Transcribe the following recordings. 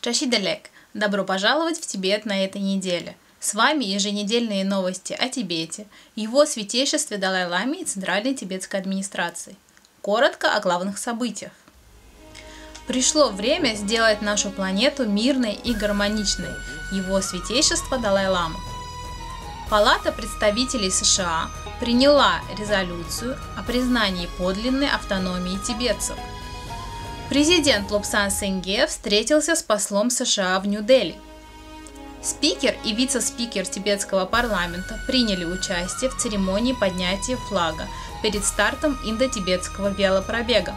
Чашиделек, добро пожаловать в Тибет на этой неделе. С вами еженедельные новости о Тибете, его святейшестве Далай-ламе и Центральной тибетской администрации. Коротко о главных событиях. Пришло время сделать нашу планету мирной и гармоничной. Его святейшество Далай-лама. Палата представителей США приняла резолюцию о признании подлинной автономии тибетцев. Президент Лобсан Сенге встретился с послом США в Нью-Дели. Спикер и вице-спикер тибетского парламента приняли участие в церемонии поднятия флага перед стартом индо-тибетского велопробега.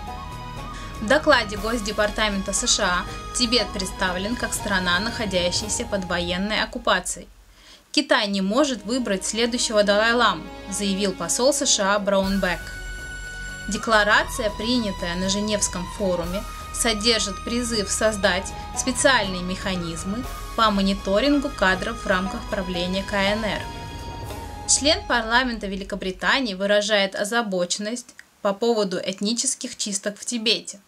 В докладе Госдепартамента США Тибет представлен как страна, находящаяся под военной оккупацией. Китай не может выбрать следующего Далай-ламу, заявил посол США Браунбек. Декларация, принятая на Женевском форуме, содержит призыв создать специальные механизмы по мониторингу кадров в рамках правления КНР. Член парламента Великобритании выражает озабоченность по поводу этнических чисток в Тибете.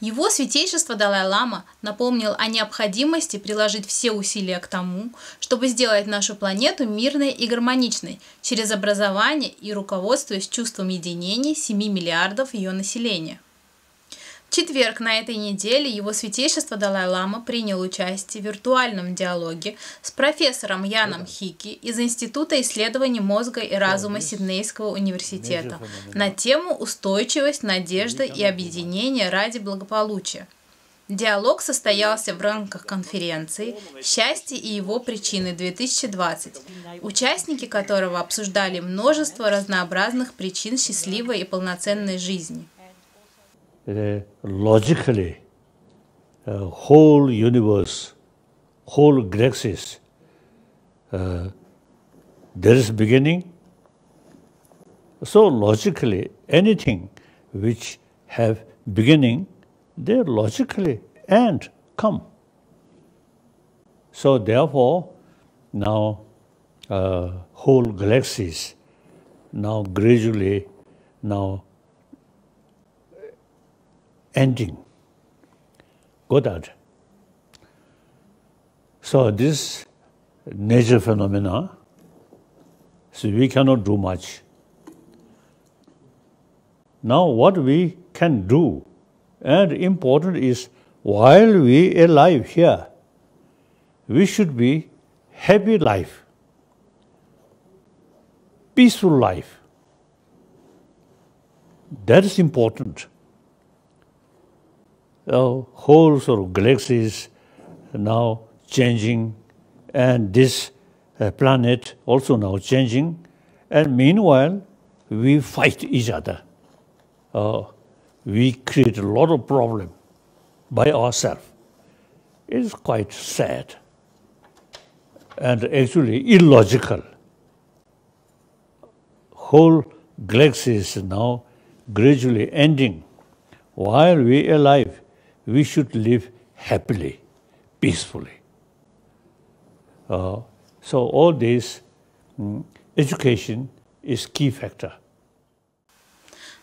Его святейшество Далай-лама напомнил о необходимости приложить все усилия к тому, чтобы сделать нашу планету мирной и гармоничной через образование и руководствуясь чувством единения 7 миллиардов ее населения. В четверг на этой неделе его святейшество Далай-лама принял участие в виртуальном диалоге с профессором Яном Хики из Института исследований мозга и разума Сиднейского университета на тему «Устойчивость, надежда и объединение ради благополучия». Диалог состоялся в рамках конференции «Счастье и его причины-2020», участники которого обсуждали множество разнообразных причин счастливой и полноценной жизни. Logically, whole universe, whole galaxies, there is beginning. So logically, anything which have beginning, they logically end, come. So therefore, now whole galaxies, now gradually, now ending. Goddard. So this nature phenomena, so we cannot do much. Now what we can do, and important is, while we alive here, we should be happy life, peaceful life. That is important. Whole sort of galaxies now changing, and this planet also now changing, and meanwhile we fight each other. We create a lot of problem by ourselves. It is quite sad and actually illogical. Whole galaxies now gradually ending. While we are alive, we should live happily, peacefully. So all this, education is key factor.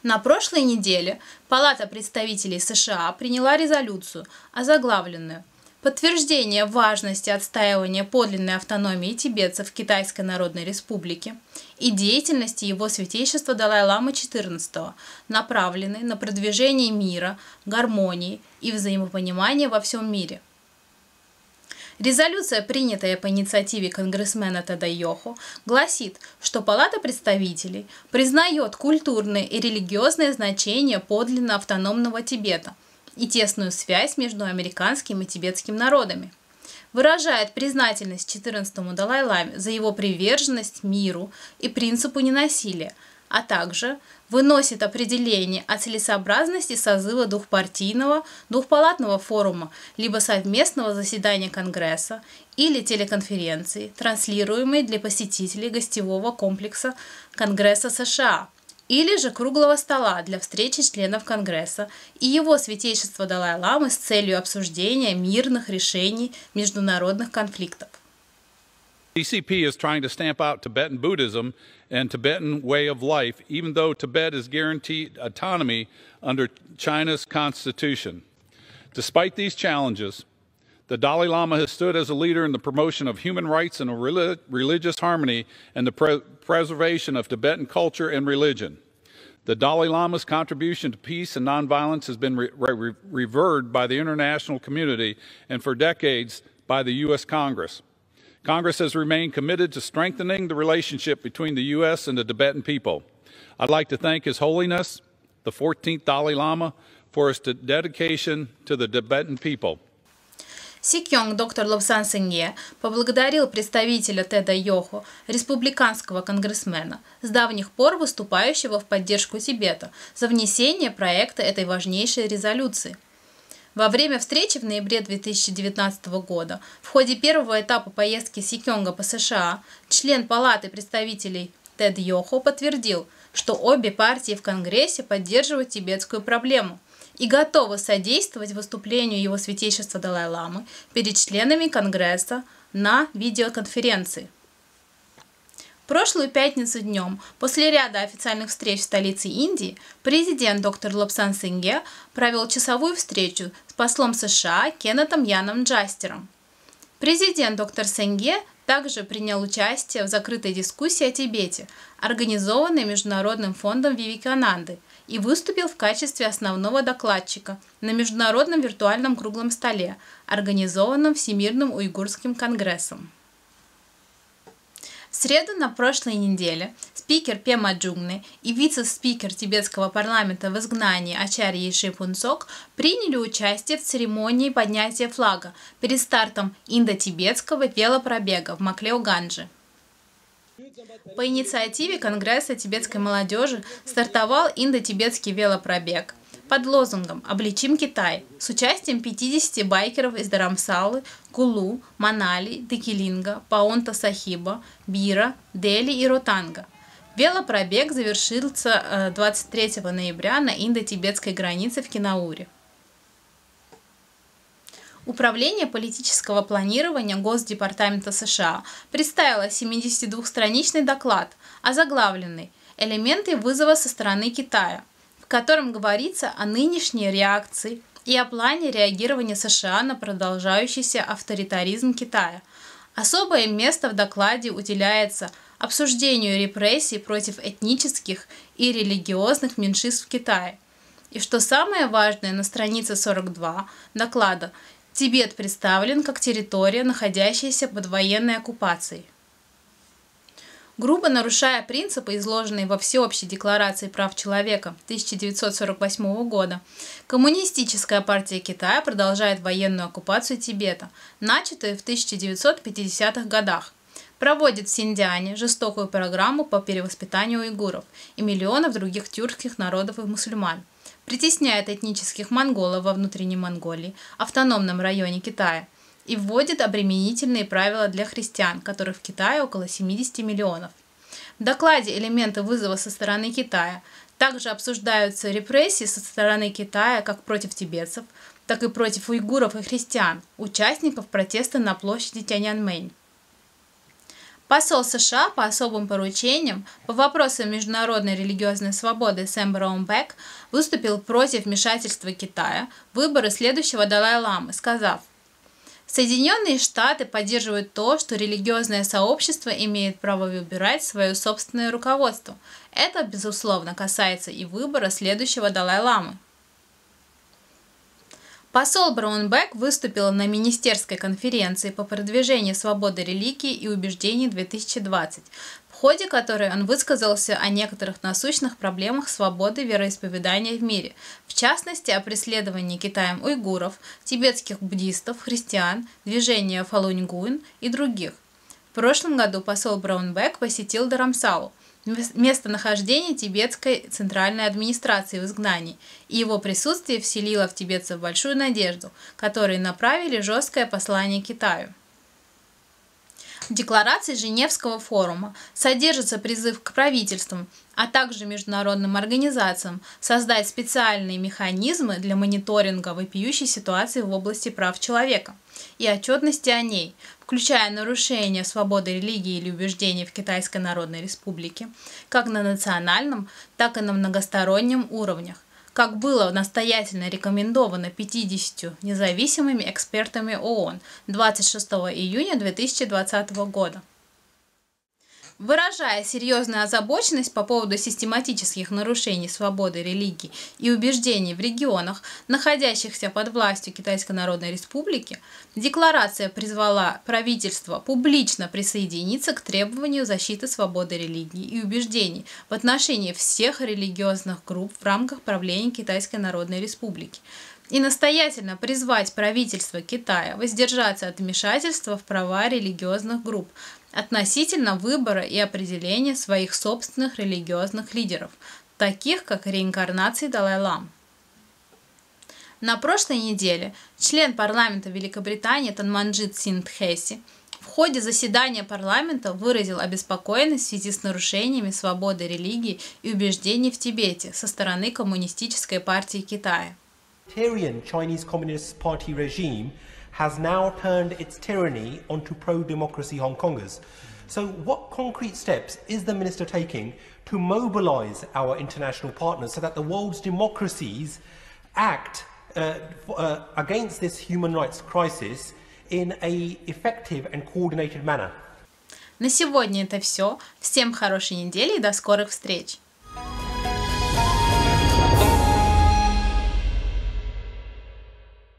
На прошлой неделе Палата представителей США приняла резолюцию, озаглавленную «Подтверждение важности отстаивания подлинной автономии тибетцев в Китайской Народной Республике и деятельности его святейшества Далай-ламы XIV, направленной на продвижение мира, гармонии и взаимопонимания во всем мире». Резолюция, принятая по инициативе конгрессмена Теда Йохо, гласит, что Палата представителей признает культурное и религиозное значение подлинно автономного Тибета и тесную связь между американским и тибетским народами. Выражает признательность 14-му Далай-ламе за его приверженность миру и принципу ненасилия, а также выносит определение о целесообразности созыва двухпартийного, двухпалатного форума либо совместного заседания Конгресса или телеконференции, транслируемой для посетителей гостевого комплекса Конгресса США, или же круглого стола для встречи членов Конгресса и его святейшества Далай-ламы с целью обсуждения мирных решений международных конфликтов. CCP is trying to stamp out Tibetan Buddhism and Tibetan way of life, even though Tibet is guaranteed autonomy under China's constitution. Despite these challenges, the Dalai Lama has stood as a leader in the promotion of human rights and religious harmony and the preservation of Tibetan culture and religion. The Dalai Lama's contribution to peace and nonviolence has been revered by the international community and for decades by the U.S. Congress. Congress has remained committed to strengthening the relationship between the U.S. and the Tibetan people. I'd like to thank His Holiness, the 14th Dalai Lama, for his dedication to the Tibetan people. Сикьонг доктор Лобсан Сенгье поблагодарил представителя Теда Йохо, республиканского конгрессмена, с давних пор выступающего в поддержку Тибета, за внесение проекта этой важнейшей резолюции. Во время встречи в ноябре 2019 года, в ходе первого этапа поездки Сикьонга по США, член Палаты представителей Тед Йохо подтвердил, что обе партии в Конгрессе поддерживают тибетскую проблему и готовы содействовать выступлению Его Святейшества Далай-ламы перед членами Конгресса на видеоконференции. В прошлую пятницу днем, после ряда официальных встреч в столице Индии, президент доктор Лобсан Сенгье провел часовую встречу с послом США Кеннетом Яном Джастером. Президент доктор Сенгье также принял участие в закрытой дискуссии о Тибете, организованной Международным фондом Вивекананды, и выступил в качестве основного докладчика на Международном виртуальном круглом столе, организованном Всемирным уйгурским конгрессом. В среду на прошлой неделе спикер Пема Джунгне и вице-спикер тибетского парламента в изгнании Ачарья Шипунцок приняли участие в церемонии поднятия флага перед стартом индо-тибетского велопробега в Маклео-Ганджи. По инициативе Конгресса тибетской молодежи стартовал индо-тибетский велопробег под лозунгом «Обличим Китай» с участием 50 байкеров из Дарамсалы, Кулу, Манали, Декилинга, Паонта-Сахиба, Бира, Дели и Ротанга. Велопробег завершился 23 ноября на индо-тибетской границе в Кинауре. Управление политического планирования Госдепартамента США представило 72-страничный доклад, озаглавленный «Элементы вызова со стороны Китая», в котором говорится о нынешней реакции и о плане реагирования США на продолжающийся авторитаризм Китая. Особое место в докладе уделяется обсуждению репрессий против этнических и религиозных меньшинств в Китае. И что самое важное, на странице 42 доклада Тибет представлен как территория, находящаяся под военной оккупацией. Грубо нарушая принципы, изложенные во Всеобщей декларации прав человека 1948 года, Коммунистическая партия Китая продолжает военную оккупацию Тибета, начатую в 1950-х годах, проводит в Синьцзяне жестокую программу по перевоспитанию уйгуров и миллионов других тюркских народов и мусульман, притесняет этнических монголов во внутренней Монголии, автономном районе Китая, и вводит обременительные правила для христиан, которых в Китае около 70 миллионов. В докладе «Элементы вызова со стороны Китая» также обсуждаются репрессии со стороны Китая как против тибетцев, так и против уйгуров и христиан, участников протеста на площади Тяньаньмэнь. Посол США по особым поручениям по вопросам международной религиозной свободы Сэм Браунбек выступил против вмешательства Китая в выборы следующего Далай-ламы, сказав: «Соединенные Штаты поддерживают то, что религиозное сообщество имеет право выбирать свое собственное руководство. Это, безусловно, касается и выбора следующего Далай-ламы». Посол Браунбек выступил на министерской конференции по продвижению свободы религии и убеждений 2020, в ходе которой он высказался о некоторых насущных проблемах свободы вероисповедания в мире, в частности о преследовании Китаем уйгуров, тибетских буддистов, христиан, движения Фалунь-Гуин и других. В прошлом году посол Браунбек посетил Дарамсалу, местонахождение тибетской центральной администрации в изгнании, и его присутствие вселило в тибетцев большую надежду, которые направили жесткое послание Китаю. В декларации Женевского форума содержится призыв к правительствам, а также международным организациям создать специальные механизмы для мониторинга вопиющей ситуации в области прав человека и отчетности о ней, включая нарушение свободы религии или убеждений в Китайской Народной Республике, как на национальном, так и на многостороннем уровнях, как было настоятельно рекомендовано 50 независимыми экспертами ООН 26 июня 2020 года. Выражая серьезную озабоченность по поводу систематических нарушений свободы религии и убеждений в регионах, находящихся под властью Китайской Народной Республики, декларация призвала правительство публично присоединиться к требованию защиты свободы религии и убеждений в отношении всех религиозных групп в рамках правления Китайской Народной Республики и настоятельно призвать правительство Китая воздержаться от вмешательства в права религиозных групп относительно выбора и определения своих собственных религиозных лидеров, таких как реинкарнации Далай-ламы. На прошлой неделе член парламента Великобритании Танманджит Синдхеси в ходе заседания парламента выразил обеспокоенность в связи с нарушениями свободы религии и убеждений в Тибете со стороны Коммунистической партии Китая. Chinese Communist Party regime has now turned its tyranny onto pro-democracy Hong Kongers. So what concrete steps is the minister taking to mobilize our international partners so that the world's democracies act against this human rights crisis in an effective and coordinated manner? На сегодня это все. Всем хорошей недели и до скорых встреч!